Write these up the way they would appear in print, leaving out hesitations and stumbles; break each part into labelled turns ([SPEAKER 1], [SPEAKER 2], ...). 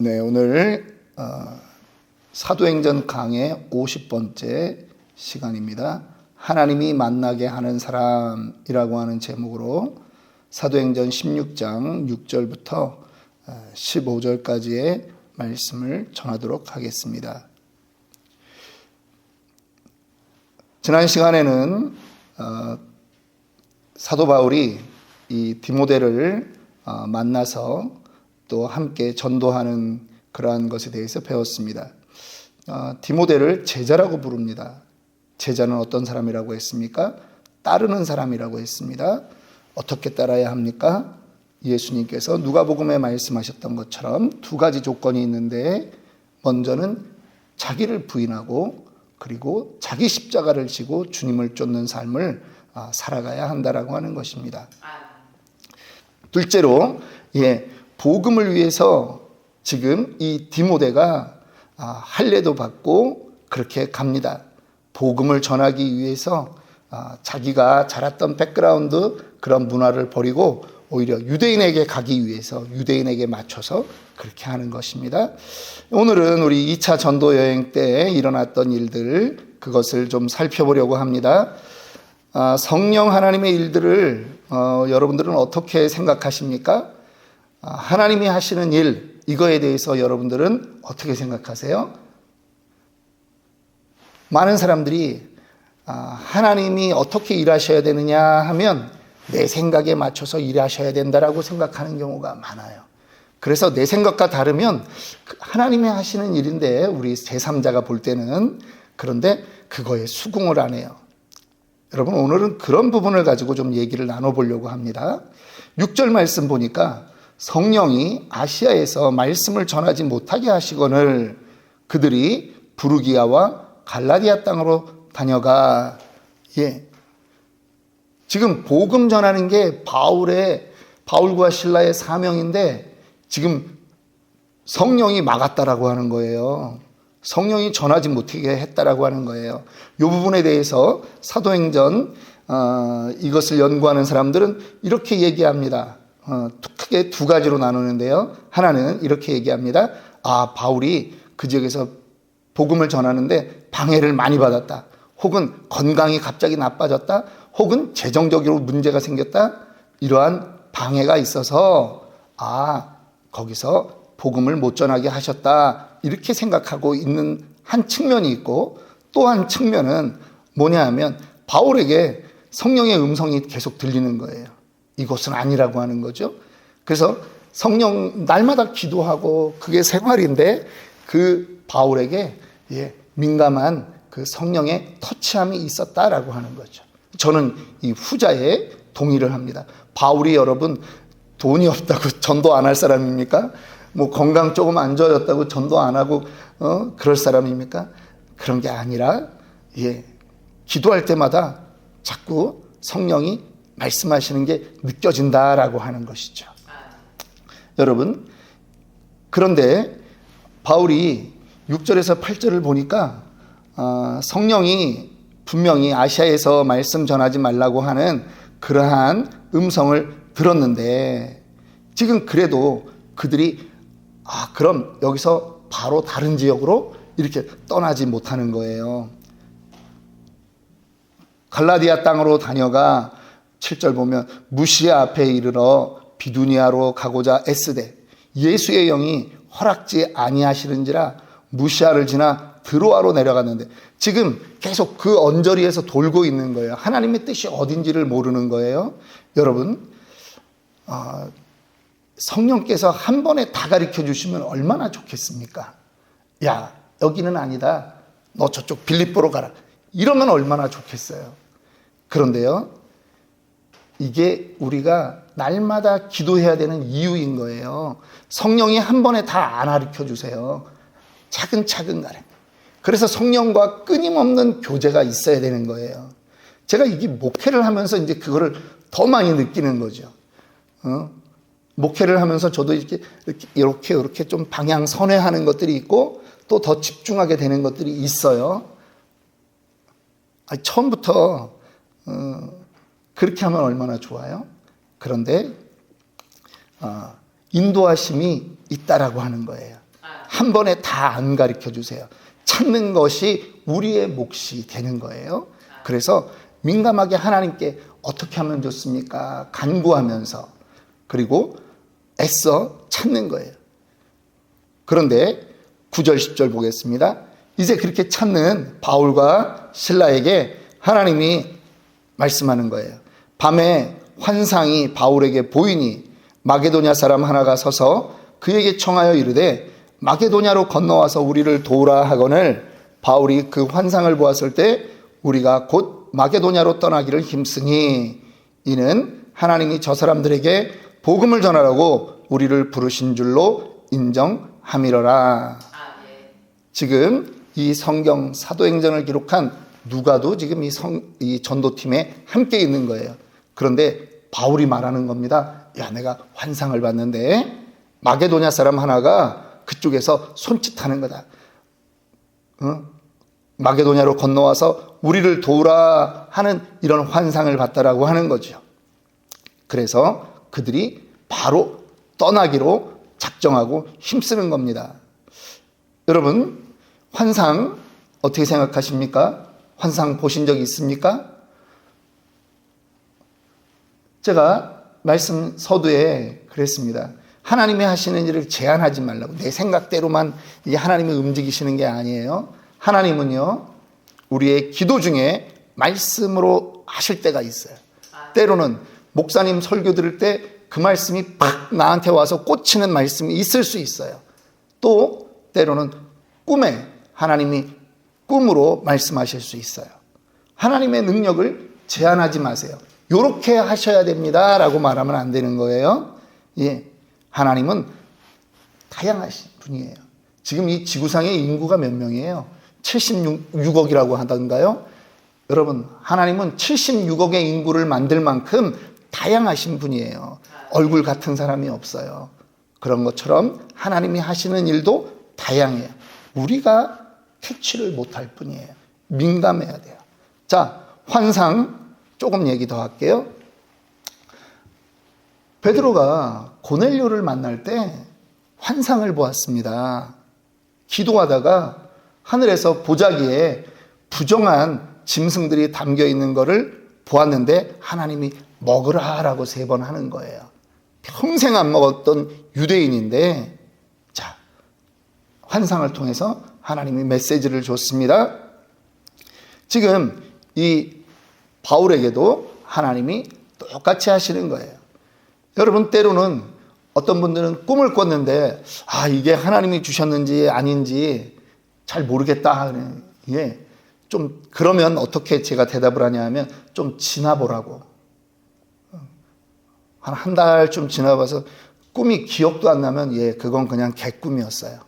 [SPEAKER 1] 네, 오늘 사도행전 강의 50번째 시간입니다. 하나님이 만나게 하는 사람이라고 하는 제목으로 사도행전 16장 6절부터 15절까지의 말씀을 전하도록 하겠습니다. 지난 시간에는 사도 바울이 이 디모데를 만나서 또 함께 전도하는 그러한 것에 대해서 배웠습니다. 디모데를 제자라고 부릅니다. 제자는 어떤 사람이라고 했습니까? 따르는 사람이라고 했습니다. 어떻게 따라야 합니까? 예수님께서 누가복음에 말씀하셨던 것처럼 두 가지 조건이 있는데, 먼저는 자기를 부인하고 그리고 자기 십자가를 지고 주님을 쫓는 삶을 살아가야 한다라고 하는 것입니다. 둘째로 복음을 위해서 지금 이 디모데가 할례도 받고 그렇게 갑니다. 복음을 전하기 위해서 자기가 자랐던 백그라운드 그런 문화를 버리고 오히려 유대인에게 가기 위해서 유대인에게 맞춰서 그렇게 하는 것입니다. 오늘은 우리 2차 전도 여행 때 일어났던 일들, 그것을 좀 살펴보려고 합니다. 성령 하나님의 일들을 여러분들은 어떻게 생각하십니까? 하나님이 하시는 일, 이거에 대해서 여러분들은 어떻게 생각하세요? 많은 사람들이 하나님이 어떻게 일하셔야 되느냐 하면 내 생각에 맞춰서 일하셔야 된다라고 생각하는 경우가 많아요. 그래서 내 생각과 다르면 하나님이 하시는 일인데 우리 제3자가 볼 때는, 그런데 그거에 수긍을 안 해요. 여러분, 오늘은 그런 부분을 가지고 좀 얘기를 나눠보려고 합니다. 6절 말씀 보니까 성령이 아시아에서 말씀을 전하지 못하게 하시거늘 그들이 부르기아와 갈라디아 땅으로 다녀가. 지금 복음 전하는 게 바울과 실라의 사명인데 지금 성령이 막았다라고 하는 거예요. 성령이 전하지 못하게 했다라고 하는 거예요. 이 부분에 대해서 사도행전 이것을 연구하는 사람들은 이렇게 얘기합니다. 크게 두 가지로 나누는데요. 하나는 이렇게 얘기합니다. 바울이 그 지역에서 복음을 전하는데 방해를 많이 받았다. 혹은 건강이 갑자기 나빠졌다. 혹은 재정적으로 문제가 생겼다. 이러한 방해가 있어서 거기서 복음을 못 전하게 하셨다. 이렇게 생각하고 있는 한 측면이 있고, 또 한 측면은 뭐냐 하면 바울에게 성령의 음성이 계속 들리는 거예요. 이것은 아니라고 하는 거죠. 그래서 성령 날마다 기도하고 그게 생활인데 그 바울에게 민감한 그 성령의 터치함이 있었다라고 하는 거죠. 저는 이 후자에 동의를 합니다. 바울이 여러분 돈이 없다고 전도 안 할 사람입니까? 뭐 건강 조금 안 좋아졌다고 전도 안 하고 그럴 사람입니까? 그런 게 아니라 기도할 때마다 자꾸 성령이 말씀하시는 게 느껴진다라고 하는 것이죠. 여러분, 그런데 바울이 6절에서 8절을 보니까 성령이 분명히 아시아에서 말씀 전하지 말라고 하는 그러한 음성을 들었는데, 지금 그래도 그들이 그럼 여기서 바로 다른 지역으로 이렇게 떠나지 못하는 거예요. 갈라디아 땅으로 다녀가 7절 보면 무시아 앞에 이르러 비두니아로 가고자 애쓰되 예수의 영이 허락지 아니하시는지라 무시아를 지나 드로아로 내려갔는데, 지금 계속 그 언저리에서 돌고 있는 거예요. 하나님의 뜻이 어딘지를 모르는 거예요. 여러분, 성령께서 한 번에 다 가르쳐 주시면 얼마나 좋겠습니까? 야, 여기는 아니다. 너 저쪽 빌립보로 가라. 이러면 얼마나 좋겠어요. 그런데요, 이게 우리가 날마다 기도해야 되는 이유인 거예요. 성령이 한 번에 다 안 가르쳐 주세요. 차근차근 가래. 그래서 성령과 끊임없는 교제가 있어야 되는 거예요. 제가 이게 목회를 하면서 이제 그거를 더 많이 느끼는 거죠. 목회를 하면서 저도 이렇게 좀 방향 선회하는 것들이 있고, 또 더 집중하게 되는 것들이 있어요. 처음부터 그렇게 하면 얼마나 좋아요? 그런데 인도하심이 있다라고 하는 거예요. 한 번에 다 안 가르쳐 주세요. 찾는 것이 우리의 몫이 되는 거예요. 그래서 민감하게 하나님께 어떻게 하면 좋습니까? 간구하면서, 그리고 애써 찾는 거예요. 그런데 9절 10절 보겠습니다. 이제 그렇게 찾는 바울과 실라에게 하나님이 말씀하는 거예요. 밤에 환상이 바울에게 보이니 마게도냐 사람 하나가 서서 그에게 청하여 이르되 마게도냐로 건너와서 우리를 도우라 하거늘 바울이 그 환상을 보았을 때 우리가 곧 마게도냐로 떠나기를 힘쓰니 이는 하나님이 저 사람들에게 복음을 전하라고 우리를 부르신 줄로 인정함이러라. 지금 이 성경 사도행전을 기록한 누가도 지금 이 전도팀에 함께 있는 거예요. 그런데 바울이 말하는 겁니다. 야, 내가 환상을 봤는데 마게도냐 사람 하나가 그쪽에서 손짓하는 거다. 마게도냐로 건너와서 우리를 도우라 하는 이런 환상을 봤다라고 하는 거죠. 그래서 그들이 바로 떠나기로 작정하고 힘쓰는 겁니다. 여러분, 환상 어떻게 생각하십니까? 환상 보신 적 있습니까? 제가 말씀 서두에 그랬습니다. 하나님이 하시는 일을 제한하지 말라고. 내 생각대로만 이 하나님이 움직이시는 게 아니에요. 하나님은요, 우리의 기도 중에 말씀으로 하실 때가 있어요. 때로는 목사님 설교 들을 때 그 말씀이 팍 나한테 와서 꽂히는 말씀이 있을 수 있어요. 또 때로는 꿈에 하나님이 꿈으로 말씀하실 수 있어요. 하나님의 능력을 제한하지 마세요. 이렇게 하셔야 됩니다 라고 말하면 안 되는 거예요. 예, 하나님은 다양하신 분이에요. 지금 이 지구상의 인구가 몇 명이에요? 76억이라고 하던가요? 여러분, 하나님은 76억의 인구를 만들 만큼 다양하신 분이에요. 얼굴 같은 사람이 없어요. 그런 것처럼 하나님이 하시는 일도 다양해요. 우리가 캐치를 못할 뿐이에요. 민감해야 돼요. 자, 환상 조금 얘기 더 할게요. 베드로가 고넬료를 만날 때 환상을 보았습니다. 기도하다가 하늘에서 보자기에 부정한 짐승들이 담겨 있는 것을 보았는데 하나님이 먹으라라고 3번 하는 거예요. 평생 안 먹었던 유대인인데, 자, 환상을 통해서 하나님이 메시지를 줬습니다. 지금 이 바울에게도 하나님이 똑같이 하시는 거예요. 여러분, 때로는 어떤 분들은 꿈을 꿨는데 이게 하나님이 주셨는지 아닌지 잘 모르겠다. 예, 좀 그러면 어떻게 제가 대답을 하냐 하면 좀 지나보라고. 한 달쯤 지나봐서 꿈이 기억도 안 나면 그건 그냥 개꿈이었어요.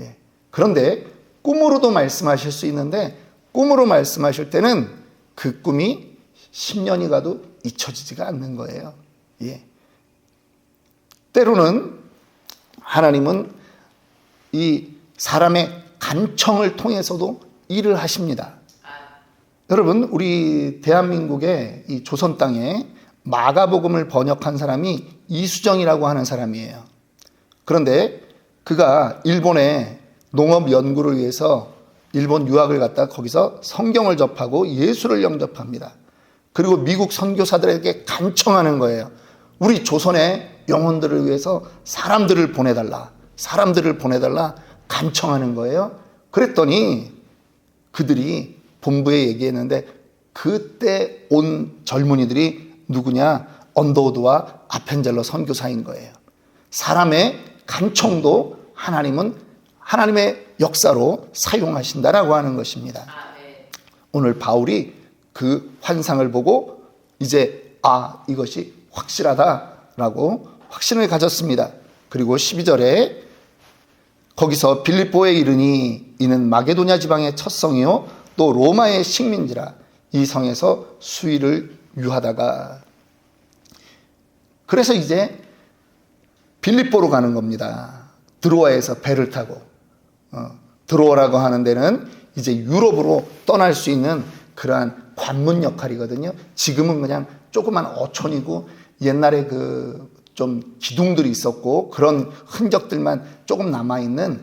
[SPEAKER 1] 예. 그런데 꿈으로도 말씀하실 수 있는데 꿈으로 말씀하실 때는 그 꿈이 10년이 가도 잊혀지지가 않는 거예요. 예. 때로는 하나님은 이 사람의 간청을 통해서도 일을 하십니다. 여러분, 우리 대한민국의 이 조선 땅에 마가복음을 번역한 사람이 이수정이라고 하는 사람이에요. 그런데 그가 일본의 농업 연구를 위해서 일본 유학을 갔다 거기서 성경을 접하고 예수를 영접합니다. 그리고 미국 선교사들에게 간청하는 거예요. 우리 조선의 영혼들을 위해서 사람들을 보내달라 간청하는 거예요. 그랬더니 그들이 본부에 얘기했는데 그때 온 젊은이들이 누구냐? 언더우드와 아펜젤러 선교사인 거예요. 사람의 간청도 하나님은 하나님의 역사로 사용하신다라고 하는 것입니다. 오늘 바울이 그 환상을 보고 이제 이것이 확실하다라고 확신을 가졌습니다. 그리고 12절에 거기서 빌립보에 이르니 이는 마게도냐 지방의 첫 성이요 또 로마의 식민지라 이 성에서 수위를 유하다가, 그래서 이제 빌립보로 가는 겁니다. 드로아에서 배를 타고 드로아라고 하는 데는 이제 유럽으로 떠날 수 있는 그러한 관문 역할이거든요. 지금은 그냥 조그만 어촌이고 옛날에 그 좀 기둥들이 있었고 그런 흔적들만 조금 남아있는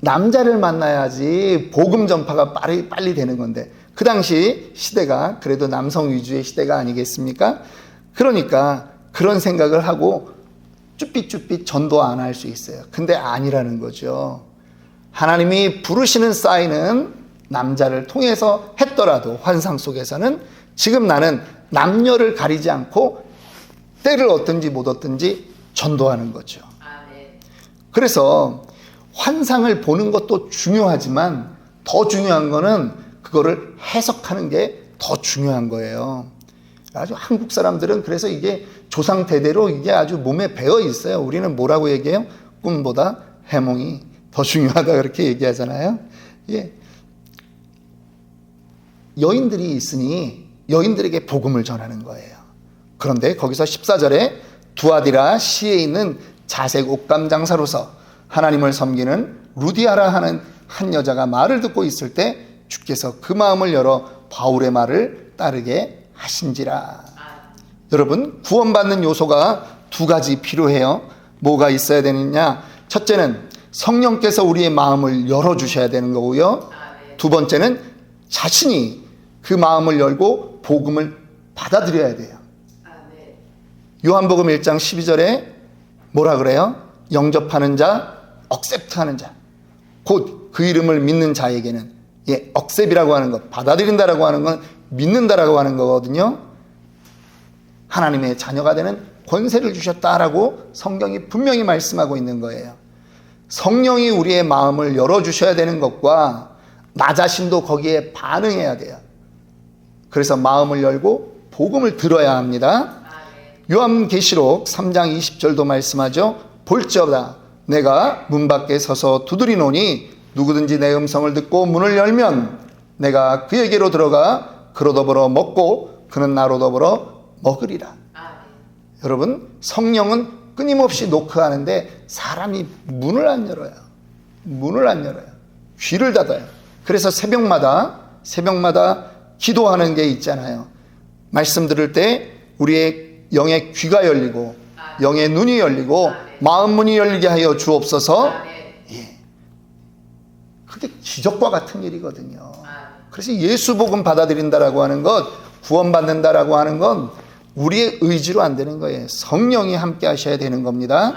[SPEAKER 1] 남자를 만나야지 복음 전파가 빨리 되는 건데, 그 당시 시대가 그래도 남성 위주의 시대가 아니겠습니까? 그러니까 그런 생각을 하고 쭈삣쭈삣 전도 안 할 수 있어요. 근데 아니라는 거죠. 하나님이 부르시는 사인은 남자를 통해서 했더라도 환상 속에서는 지금 나는 남녀를 가리지 않고 때를 얻든지 못 얻든지 전도하는 거죠. 그래서 환상을 보는 것도 중요하지만 더 중요한 거는 그거를 해석하는 게 더 중요한 거예요. 아주 한국 사람들은 그래서 이게 조상 대대로 이게 아주 몸에 배어 있어요. 우리는 뭐라고 얘기해요? 꿈보다 해몽이 더 중요하다 그렇게 얘기하잖아요. 예. 여인들이 있으니 여인들에게 복음을 전하는 거예요. 그런데 거기서 14절에 두아디라 시에 있는 자색 옷감 장사로서 하나님을 섬기는 루디아라 하는 한 여자가 말을 듣고 있을 때 주께서 그 마음을 열어 바울의 말을 따르게 하신지라. 여러분, 구원받는 요소가 두 가지 필요해요. 뭐가 있어야 되느냐? 첫째는 성령께서 우리의 마음을 열어주셔야 되는 거고요. 두 번째는 자신이 그 마음을 열고 복음을 받아들여야 돼요. 요한복음 1장 12절에 뭐라 그래요? 영접하는 자, 억셉트하는 자, 곧 그 이름을 믿는 자에게는, 억셉이라고 하는 것, 받아들인다라고 하는 건 믿는다라고 하는 거거든요. 하나님의 자녀가 되는 권세를 주셨다라고 성경이 분명히 말씀하고 있는 거예요. 성령이 우리의 마음을 열어주셔야 되는 것과 나 자신도 거기에 반응해야 돼요. 그래서 마음을 열고 복음을 들어야 합니다. 요한계시록 3장 20절도 말씀하죠. 볼지어다 내가 문 밖에 서서 두드리노니 누구든지 내 음성을 듣고 문을 열면 내가 그에게로 들어가 그로 더불어 먹고 그는 나로 더불어 먹으리라. 여러분, 성령은 끊임없이 노크하는데 사람이 문을 안 열어요. 문을 안 열어요. 귀를 닫아요. 그래서 새벽마다 기도하는 게 있잖아요. 말씀 들을 때 우리의 영의 귀가 열리고 영의 눈이 열리고 마음 문이 열리게 하여 주옵소서. 그게 기적과 같은 일이거든요. 그래서 예수 복음 받아들인다라고 하는 것, 구원받는다라고 하는 건 우리의 의지로 안 되는 거예요. 성령이 함께 하셔야 되는 겁니다.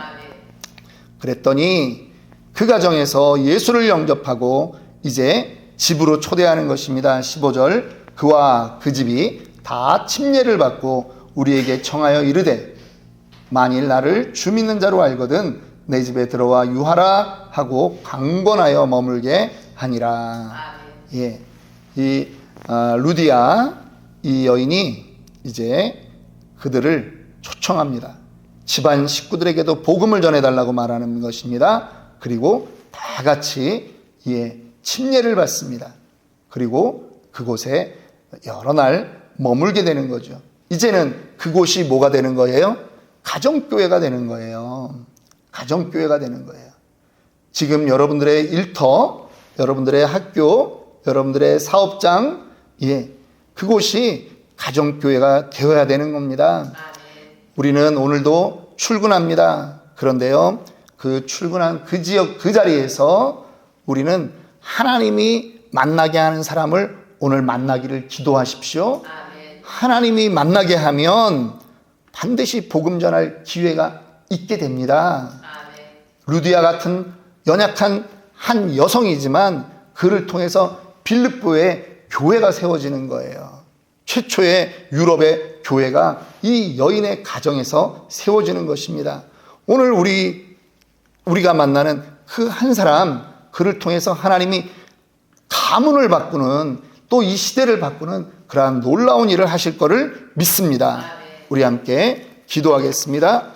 [SPEAKER 1] 그랬더니 그 가정에서 예수를 영접하고 이제 집으로 초대하는 것입니다. 15절 그와 그 집이 다 침례를 받고 우리에게 청하여 이르되 만일 나를 주 믿는 자로 알거든 내 집에 들어와 유하라 하고 강권하여 머물게 하니라. 이 루디아 이 여인이 이제 그들을 초청합니다. 집안 식구들에게도 복음을 전해달라고 말하는 것입니다. 그리고 다 같이 침례를 받습니다. 그리고 그곳에 여러 날 머물게 되는 거죠. 이제는 그곳이 뭐가 되는 거예요? 가정교회가 되는 거예요. 가정교회가 되는 거예요. 지금 여러분들의 일터, 여러분들의 학교, 여러분들의 사업장, 그곳이 가정교회가 되어야 되는 겁니다. 우리는 오늘도 출근합니다. 그런데요, 그 출근한 그 지역, 그 자리에서 우리는 하나님이 만나게 하는 사람을 오늘 만나기를 기도하십시오. 하나님이 만나게 하면 반드시 복음 전할 기회가 있게 됩니다. 루디아 같은 연약한 한 여성이지만 그를 통해서 빌립보에 교회가 세워지는 거예요. 최초의 유럽의 교회가 이 여인의 가정에서 세워지는 것입니다. 오늘 우리가 만나는 그 한 사람, 그를 통해서 하나님이 가문을 바꾸는, 또 이 시대를 바꾸는 그러한 놀라운 일을 하실 거를 믿습니다. 우리 함께 기도하겠습니다.